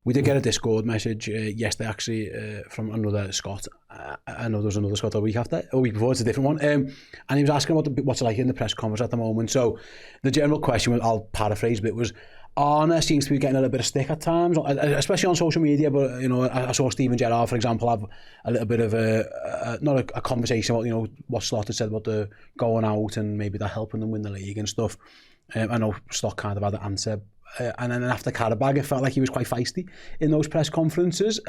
We did get a Discord message yesterday, actually, from another Scott. I know there was another Scott a week before, it's a different one. And he was asking what's it like in the press conference at the moment. So the general question, I'll paraphrase a bit, was Arne seems to be getting a little bit of stick at times, especially on social media. But, you know, I saw Steven Gerrard, for example, have a little bit of not a conversation about, you know, what Slot had said about the going out and maybe that helping them win the league and stuff. I know Slot kind of had an answer. And then after Karabag, it felt like he was quite feisty in those press conferences.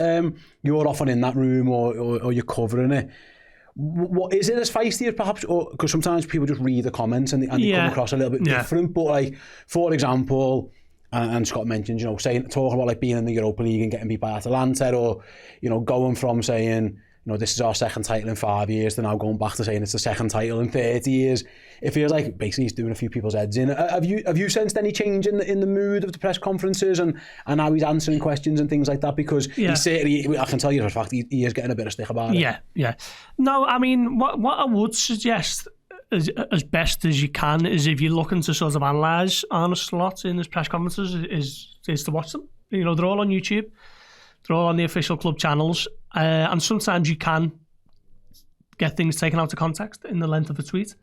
You're often in that room or you're covering it. What is it as feisty as perhaps? Or because sometimes people just read the comments and they come across a little bit different. But like, for example, and Scott mentioned, you know, talking about like being in the Europa League and getting beat by Atalanta, or, you know, going from saying, you know, this is our second title in 5 years to now going back to saying it's the second title in 30 years. It feels like basically he's doing a few people's heads in. Have you sensed any change in the mood of the press conferences and how he's answering questions and things like that? Because he certainly, I can tell you for a fact, he is getting a bit of stick about it. Yeah. No, I mean, what I would suggest as best as you can is, if you're looking to sort of analyse Arne Slot in his press conferences, is to watch them. You know, they're all on YouTube. They're all on the official club channels. And sometimes you can get things taken out of context in the length of a tweet.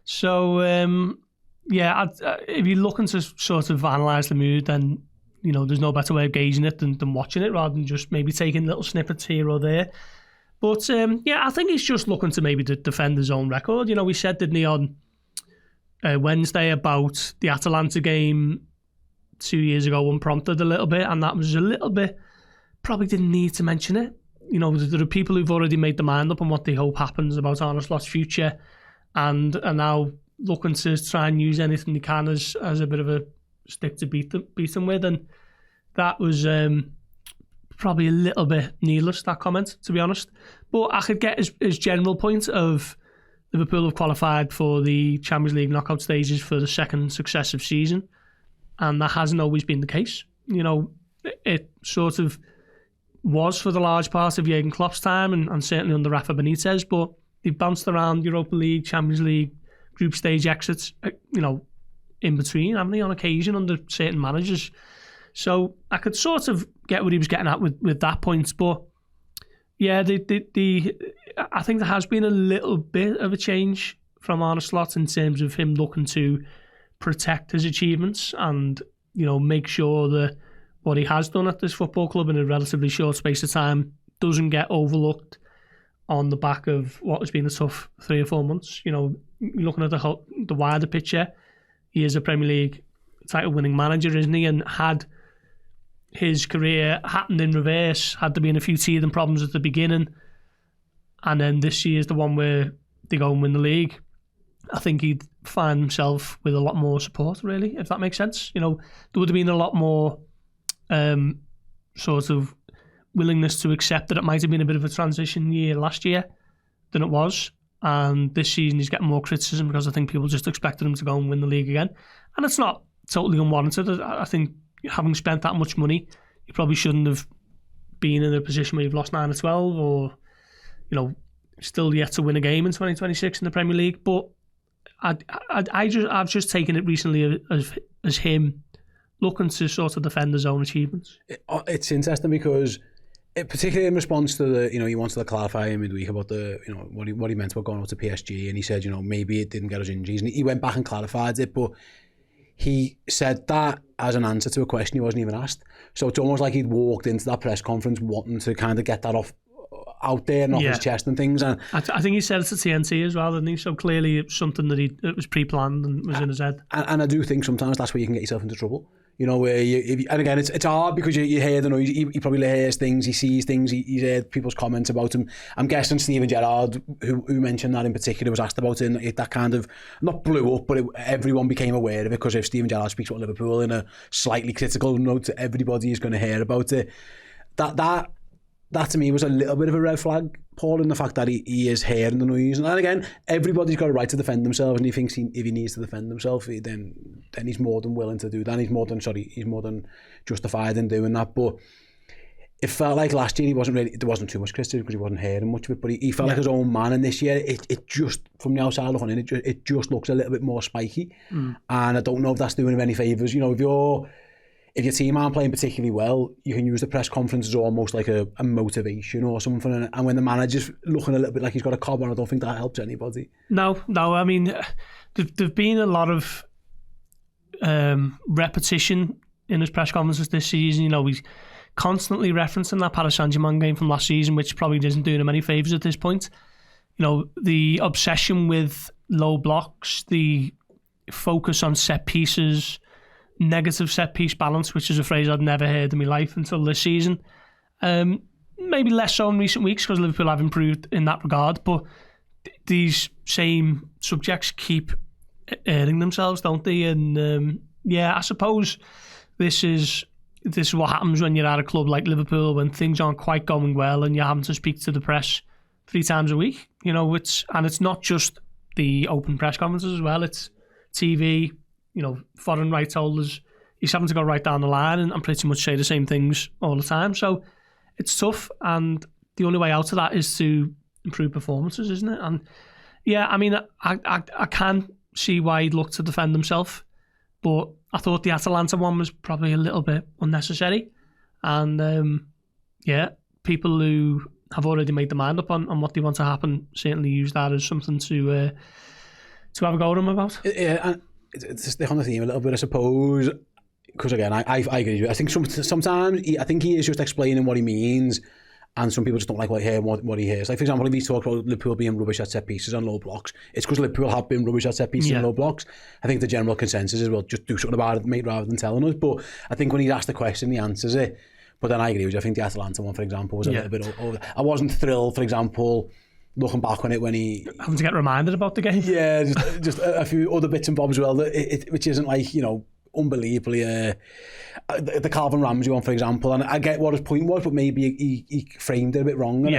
So, if you're looking to sort of analyse the mood, then, you know, there's no better way of gauging it than watching it, rather than just maybe taking little snippets here or there. But, I think he's just looking to maybe defend his own record. You know, we said, didn't he, on Wednesday about the Atalanta game 2 years ago, unprompted a little bit, and that was a little bit, probably didn't need to mention it. You know, there are people who've already made their mind up on what they hope happens about Arne Slot's future, and are now looking to try and use anything they can as a bit of a stick to beat them with. And that was probably a little bit needless, that comment, to be honest. But I could get his general point of Liverpool have qualified for the Champions League knockout stages for the second successive season, and that hasn't always been the case. You know, it sort of was for the large part of Jurgen Klopp's time, and certainly under Rafa Benitez, but they've bounced around Europa League, Champions League, group stage exits, you know, in between, haven't they, on occasion under certain managers. So I could sort of get what he was getting at with that point, but yeah, I think there has been a little bit of a change from Arne Slot in terms of him looking to protect his achievements and, you know, make sure that what he has done at this football club in a relatively short space of time doesn't get overlooked on the back of what has been a tough 3 or 4 months. You know, looking at the wider picture, he is a Premier League title-winning manager, isn't he? And had his career happened in reverse, had there been a few teething problems at the beginning, and then this year is the one where they go and win the league, I think he'd find himself with a lot more support, really, if that makes sense. You know, there would have been a lot more sort of willingness to accept that it might have been a bit of a transition year last year than it was, and this season he's getting more criticism because I think people just expected him to go and win the league again, and it's not totally unwarranted. I think having spent that much money, you probably shouldn't have been in a position where you've lost 9 or 12, or, you know, still yet to win a game in 2026 in the Premier League. But I've just taken it recently as him looking to sort of defend his own achievements. It's interesting because, particularly in response to the, you know, he wanted to clarify in midweek about the, you know, what he meant about going out to PSG, and he said, you know, maybe it didn't get us injuries, and he went back and clarified it, but he said that as an answer to a question he wasn't even asked. So it's almost like he'd walked into that press conference wanting to kind of get that out there and off his chest and things. And I think he said it to TNT as well, didn't he? So clearly it's something that it was pre-planned and was in his head. And I do think sometimes that's where you can get yourself into trouble. You know, where and again, it's hard because you hear the noise. He probably hears things, he sees things, he's heard people's comments about him. I'm guessing Steven Gerrard, who mentioned that in particular, was asked about it. That kind of not blew up, but everyone became aware of it, because if Steven Gerrard speaks about Liverpool in a slightly critical note, everybody is going to hear about it. That to me was a little bit of a red flag, Paul, in the fact that he is hearing the noise. And again, everybody's got a right to defend themselves, and he thinks if he needs to defend himself, then he's more than willing to do that. He's more than justified in doing that. But it felt like last year there wasn't too much criticism because he wasn't hearing much of it, but he felt like his own man. And this year, it just, from the outside looking in, it just looks a little bit more spiky. And I don't know if that's doing him any favours. You know, if your team aren't playing particularly well, you can use the press conference as almost like a motivation or something. And when the manager's looking a little bit like he's got a cob on, I don't think that helps anybody. No. I mean, there've been a lot of repetition in his press conferences this season. You know, he's constantly referencing that Paris Saint-Germain game from last season, which probably isn't doing him any favours at this point. You know, the obsession with low blocks, the focus on set pieces, negative set piece balance, which is a phrase I'd never heard in my life until this season. Maybe less so in recent weeks because Liverpool have improved in that regard, but these same subjects keep airing themselves, don't they? And I suppose this is what happens when you're at a club like Liverpool, when things aren't quite going well and you're having to speak to the press 3 times a week. You know, it's not just the open press conferences as well. It's TV, you know, foreign rights holders. He's having to go right down the line and pretty much say the same things all the time. So it's tough, and the only way out of that is to improve performances, isn't it? And yeah, I mean, I can see why he'd look to defend himself, but I thought the Atalanta one was probably a little bit unnecessary. And people who have already made their mind up on what they want to happen certainly use that as something to have a go at him about. Yeah, and to stick on the theme a little bit, I suppose, because again, I agree with you. I think sometimes I think he is just explaining what he means, and some people just don't like what he hears. Like, for example, if he talks about Liverpool being rubbish at set pieces and low blocks, it's because Liverpool have been rubbish at set pieces and low blocks. I think the general consensus is, well, just do something about it, mate, rather than telling us. But I think when he's asked the question, he answers it. But then I agree with you. I think the Atalanta one, for example, was a little bit over. I wasn't thrilled, for example, looking back on it when he... Having to get reminded about the game. Yeah, just a few other bits and bobs as well, which isn't like, you know, unbelievably... the Calvin Ramsey one, for example, and I get what his point was, but maybe he framed it a bit wrong. And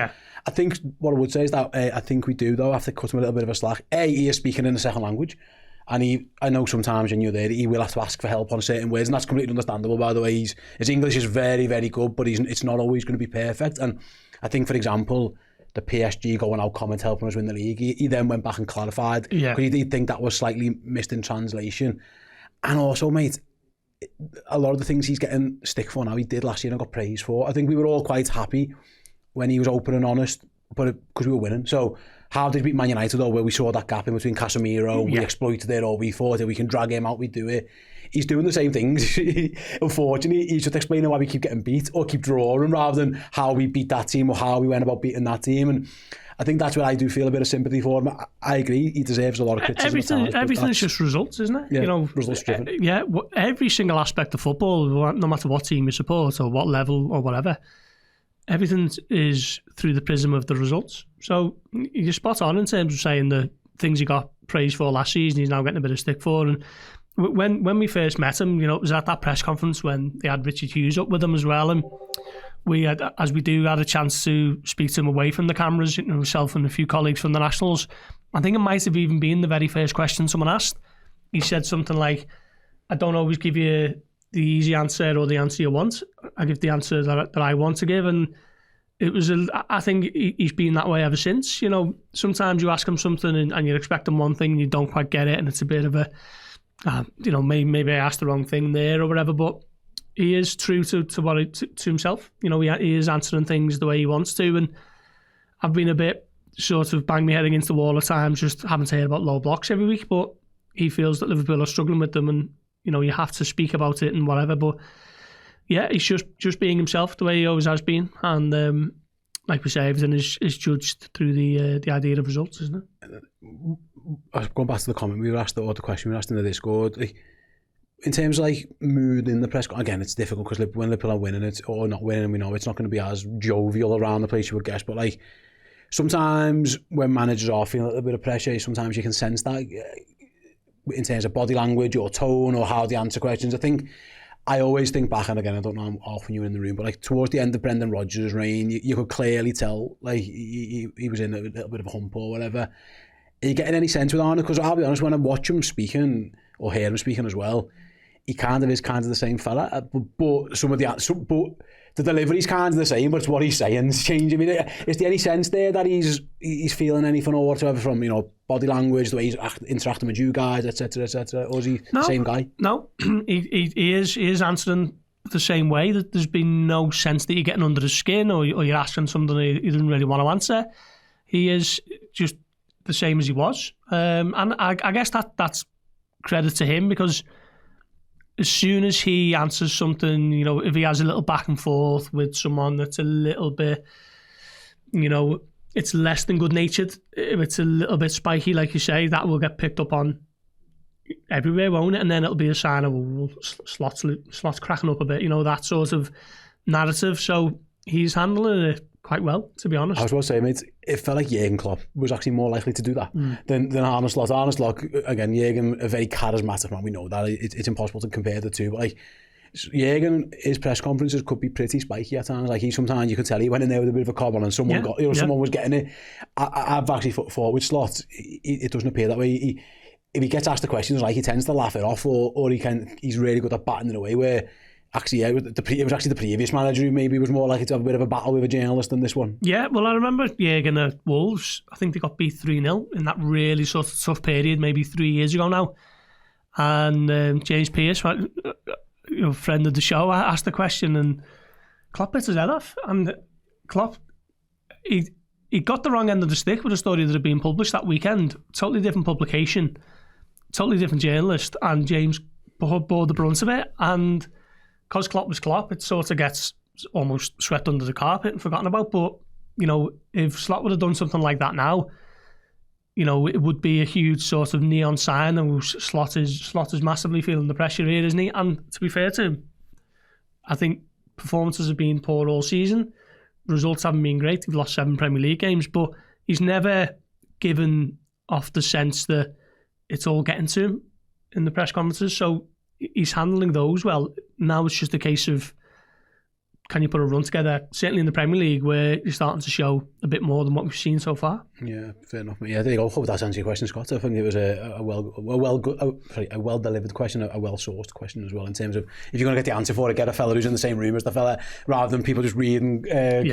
I think what I would say is that I think we do, though, have to cut him a little bit of a slack. He is speaking in a second language, and I know sometimes when you're there, he will have to ask for help on certain words, and that's completely understandable, by the way. His English is very, very good, but it's not always going to be perfect. And I think, for example, the PSG going out comment helping us win the league, he then went back and clarified, because he'd think that was slightly missed in translation. And also, mate, a lot of the things he's getting stick for now, he did last year and got praise for. I think we were all quite happy when he was open and honest, but because we were winning. So how did we beat Man United, though, where we saw that gap in between Casemiro, we exploited it, or we thought that we can drag him out, we do it. He's doing the same things. Unfortunately, he's just explaining why we keep getting beat or keep drawing, rather than how we beat that team or how we went about beating that team. And I think that's where I do feel a bit of sympathy for him. I agree, he deserves a lot of criticism. Everything's just results, isn't it? Yeah, you know, results driven. Yeah, every single aspect of football, no matter what team you support or what level or whatever, everything is through the prism of the results. So you're spot on in terms of saying the things he got praised for last season, he's now getting a bit of stick for. And when we first met him, you know, it was at that press conference when they had Richard Hughes up with him as well, and we had, as we do, had a chance to speak to him away from the cameras, you know, myself and a few colleagues from the Nationals. I think it might have even been the very first question someone asked. He said something like, I don't always give you the easy answer or the answer you want. I give the answer that I want to give. And it was, I think he's been that way ever since. You know, sometimes you ask him something and you're expecting one thing and you don't quite get it, and it's a bit of a, you know, maybe I asked the wrong thing there or whatever, but he is true to himself. You know, he is answering things the way he wants to, and I've been a bit sort of bang my head against the wall at times, just having to hear about low blocks every week, but he feels that Liverpool are struggling with them, and, you know, you have to speak about it and whatever. But yeah, he's just being himself the way he always has been, and like we say, everything is judged through the idea of results, isn't it? Going back to the comment we were asked, or the question we were asked in the Discord, like, in terms of like mood in the press, again, it's difficult because when Liverpool are winning it or not winning, we know it's not going to be as jovial around the place, you would guess. But like, sometimes when managers are feeling a little bit of pressure, sometimes you can sense that in terms of body language or tone or how they answer questions. I always think back, and again, I don't know how often you were in the room, but like towards the end of Brendan Rodgers' reign, you could clearly tell like he was in a little bit of a hump or whatever. Are you getting any sense with Arne? Because I'll be honest, when I watch him speaking or hear him speaking as well, he kind of is kind of the same fella, but the delivery's kind of the same, but it's what he's saying is changing. I mean, is there any sense there that he's feeling anything or whatever from, you know, body language, the way he's interacting with you guys, etc., or is he the same guy? No, he is answering the same way. That there's been no sense that you're getting under his skin or you're asking something he didn't really want to answer. He is just the same as he was. And I guess that's credit to him, because as soon as he answers something, you know, if he has a little back and forth with someone that's a little bit, you know, it's less than good-natured, if it's a little bit spiky, like you say, that will get picked up on everywhere, won't it? And then it'll be a sign of, well, Slot's cracking up a bit, you know, that sort of narrative. So he's handling it quite well, to be honest. I was about to say, mate, it felt like Jurgen Klopp was actually more likely to do that than Arne Slot. Arne Slot, again, Jurgen, a very charismatic man, we know that. It's impossible to compare the two, but like, Jurgen, his press conferences could be pretty spiky at times. Like, sometimes you could tell he went in there with a bit of a cobble and someone got, you know, someone was getting it. I've actually thought with Slot, it doesn't appear that way. If he gets asked the questions, like, he tends to laugh it off, or he's really good at batting it away, where actually, yeah, it was actually the previous manager who maybe was more likely to have a bit of a battle with a journalist than this one. Yeah, well, I remember Jurgen at Wolves. I think they got beat 3-0 in that really sort of tough period, maybe 3 years ago now. And James Pearce, you know, friend of the show, asked the question, and Klopp bit his head off. And Klopp, he got the wrong end of the stick with a story that had been published that weekend. Totally different publication, totally different journalist, and James bore the brunt of it. And because Klopp was Klopp, it sort of gets almost swept under the carpet and forgotten about. But, you know, if Slot would have done something like that now, you know, it would be a huge sort of neon sign, and Slot is massively feeling the pressure here, isn't he? And to be fair to him, I think performances have been poor all season. Results haven't been great. He's lost 7 Premier League games, but he's never given off the sense that it's all getting to him in the press conferences. So he's handling those well. Now it's just a case of, can you put a run together? Certainly in the Premier League, where you're starting to show a bit more than what we've seen so far. Yeah, fair enough. Yeah, there you go. Hope that answers your question, Scott. I think it was a well delivered question, a well sourced question as well, in terms of, if you're going to get the answer for it, get a fella who's in the same room as the fella, rather than people just reading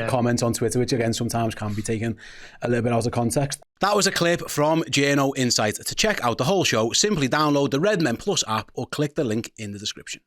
comments on Twitter, which again sometimes can be taken a little bit out of context. That was a clip from Journo Insight. To check out the whole show, simply download the Redmen Plus app or click the link in the description.